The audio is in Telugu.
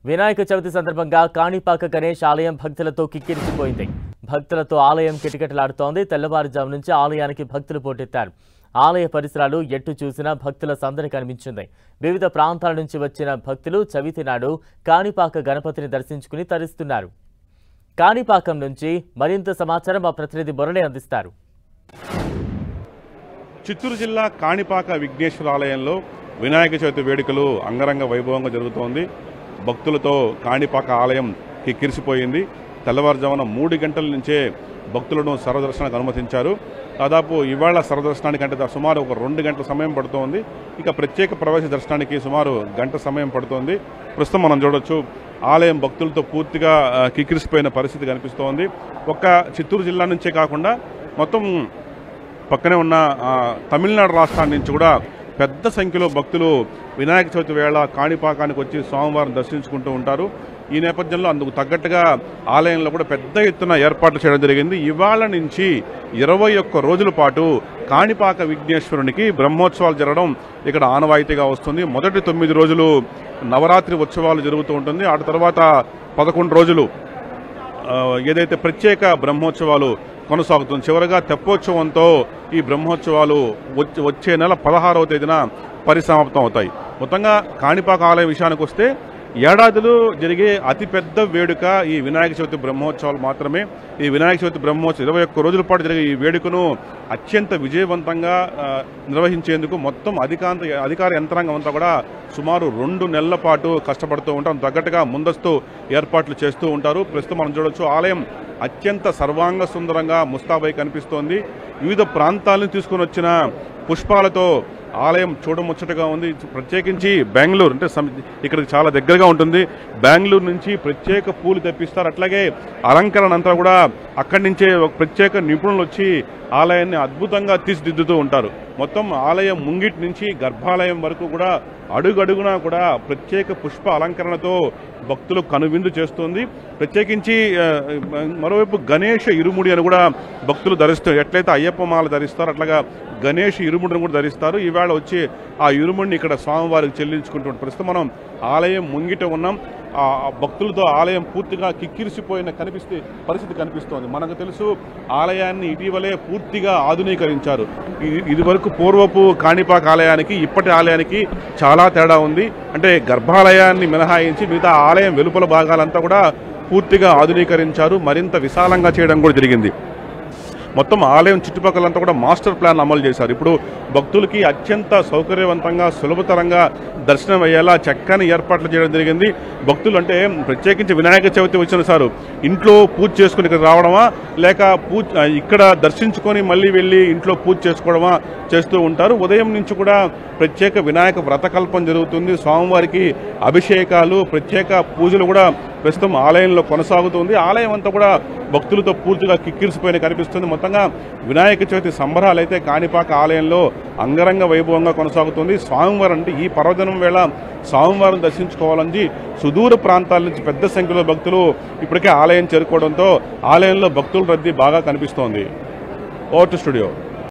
వినాయక చవితి సందర్భంగా కాణిపాక గణేష్ ఆలయం భక్తులతో కిక్కిరిసిపోయింది. భక్తులతో ఆలయం కిటకిటలాడుతోంది. తెల్లవారుజాము నుంచి ఆలయానికి భక్తులు పోటెత్తారు. ఆలయ పరిసరాలు ఎట్టు చూసినా భక్తుల సందడి కనిపించింది. వివిధ ప్రాంతాల నుంచి వచ్చిన భక్తులు చవితి నాడు కాణిపాక గణపతిని దర్శించుకుని తరిస్తున్నారు. కాణిపాకం నుంచి మరింత సమాచారం మా ప్రతినిధి మురళి అందిస్తారు. చిత్తూరు జిల్లా కాణిపాక విఘ్నేశ్వర ఆలయంలో వినాయక చవితి వేడుకలు అంగరంగ వైభవంగా జరుగుతోంది. భక్తులతో కాణిపాక ఆలయం కిక్కిరిసిపోయింది. తెల్లవారుజామున 3 గంటల నుంచే భక్తులను సర్వదర్శనానికి అనుమతించారు. దాదాపు ఇవాళ సర్వదర్శనానికి అంటే సుమారు ఒక 2 గంటల సమయం పడుతోంది. ఇక ప్రత్యేక ప్రవేశ దర్శనానికి సుమారు గంట సమయం పడుతోంది. ప్రస్తుతం మనం చూడొచ్చు ఆలయం భక్తులతో పూర్తిగా కిక్కిరిసిపోయిన పరిస్థితి కనిపిస్తోంది. ఒక్క చిత్తూరు జిల్లా నుంచే కాకుండా మొత్తం పక్కనే ఉన్న తమిళనాడు రాష్ట్రాల నుంచి కూడా పెద్ద సంఖ్యలో భక్తులు వినాయక చవితి వేళ కాణిపాకానికి వచ్చి స్వామివారిని దర్శించుకుంటూ ఉంటారు. ఈ నేపథ్యంలో అందుకు తగ్గట్టుగా ఆలయంలో కూడా పెద్ద ఎత్తున ఏర్పాట్లు చేయడం జరిగింది. ఇవాళ నుంచి 21 రోజుల పాటు కాణిపాక విఘ్నేశ్వరునికి బ్రహ్మోత్సవాలు జరగడం ఇక్కడ ఆనవాయితీగా వస్తుంది. మొదటి 9 రోజులు నవరాత్రి ఉత్సవాలు జరుగుతూ ఉంటుంది. ఆ తర్వాత 11 రోజులు ఏదైతే ప్రత్యేక బ్రహ్మోత్సవాలు కొనసాగుతుంది. చివరగా తెప్పోత్సవంతో ఈ బ్రహ్మోత్సవాలు వచ్చే నెల 16వ తేదీన పరిసమాప్తం అవుతాయి. మొత్తంగా కాణిపాక ఆలయం విషయానికి వస్తే ఏడాదిలో జరిగే అతిపెద్ద వేడుక ఈ వినాయక చవితి బ్రహ్మోత్సవాలు మాత్రమే. ఈ వినాయక చవితి బ్రహ్మోత్సవం 21 రోజుల పాటు జరిగే ఈ వేడుకను అత్యంత విజయవంతంగా నిర్వహించేందుకు మొత్తం అధికార యంత్రాంగం అంతా కూడా సుమారు 2 నెలల పాటు కష్టపడుతూ ఉంటారు. తగ్గట్టుగా ముందస్తు ఏర్పాట్లు చేస్తూ ఉంటారు. ప్రస్తుతం మనం చూడొచ్చు ఆలయం అత్యంత సర్వాంగ సుందరంగా ముస్తాబై కనిపిస్తోంది. వివిధ ప్రాంతాలను తీసుకుని వచ్చిన పుష్పాలతో ఆలయం చూడముచ్చటగా ఉంది. ప్రత్యేకించి బెంగళూరు అంటే ఇక్కడికి చాలా దగ్గరగా ఉంటుంది. బెంగళూరు నుంచి ప్రత్యేక పూలు తెప్పిస్తారు. అట్లాగే అలంకరణ అంతా కూడా అక్కడి నుంచే ఒక ప్రత్యేక నిపుణులు వచ్చి ఆలయాన్ని అద్భుతంగా తీర్చిదిద్దుతూ ఉంటారు. మొత్తం ఆలయం ముంగిటి నుంచి గర్భాలయం వరకు కూడా అడుగడుగునా కూడా ప్రత్యేక పుష్ప అలంకరణతో భక్తులు కనువిందు చేస్తుంది. ప్రత్యేకించి మరోవైపు గణేష ఇరుముడి అని కూడా భక్తులు ధరిస్తారు. ఎట్లయితే అయ్యప్ప మాల ధరిస్తారో అట్లాగా గణేష్ ఇరుముడిని కూడా ధరిస్తారు. ఈవేళ వచ్చి ఆ ఇరుముడిని ఇక్కడ స్వామివారికి చెల్లించుకుంటున్నారు. ప్రస్తుతం మనం ఆలయం ముంగిట ఉన్నాం. ఆ భక్తులతో ఆలయం పూర్తిగా కిక్కిరిసిపోయిన పరిస్థితి కనిపిస్తోంది. మనకు తెలుసు ఆలయాన్ని ఇటీవలే పూర్తిగా ఆధునీకరించారు. ఇది వరకు పూర్వపు కాణిపాక ఆలయానికి ఇప్పటి ఆలయానికి చాలా తేడా ఉంది. అంటే గర్భాలయాన్ని మినహాయించి మిగతా ఆలయం వెలుపల భాగాలంతా కూడా పూర్తిగా ఆధునీకరించారు. మరింత విశాలంగా చేయడం కూడా జరిగింది. మొత్తం ఆలయం చుట్టుపక్కలంతా కూడా మాస్టర్ ప్లాన్ అమలు చేశారు. ఇప్పుడు భక్తులకి అత్యంత సౌకర్యవంతంగా సులభతరంగా దర్శనం అయ్యేలా చక్కని ఏర్పాట్లు చేయడం జరిగింది. భక్తులు అంటే ప్రత్యేకించి వినాయక చవితి వచ్చిన సారు ఇంట్లో పూజ చేసుకుని ఇక్కడ రావడమా లేక ఇక్కడ దర్శించుకొని మళ్ళీ వెళ్ళి ఇంట్లో పూజ చేసుకోవడమా చేస్తూ ఉంటారు. ఉదయం నుంచి కూడా ప్రత్యేక వినాయక వ్రతకల్పం జరుగుతుంది. స్వామివారికి అభిషేకాలు ప్రత్యేక పూజలు కూడా ప్రస్తుతం ఆలయంలో కొనసాగుతుంది. ఆలయం అంతా కూడా భక్తులతో పూర్తిగా కిక్కిరిసిపోయిన కనిపిస్తుంది. మొత్తంగా వినాయక చవితి సంబరాలు అయితే కాణిపాక ఆలయంలో అంగరంగ వైభవంగా కొనసాగుతుంది. స్వామివారు అంటే ఈ పర్వదినం వేళ స్వామివారిని దర్శించుకోవాలని సుదూర ప్రాంతాల నుంచి పెద్ద సంఖ్యలో భక్తులు ఇప్పటికే ఆలయం చేరుకోవడంతో ఆలయంలో భక్తుల రద్దీ బాగా కనిపిస్తోంది. Over to studio.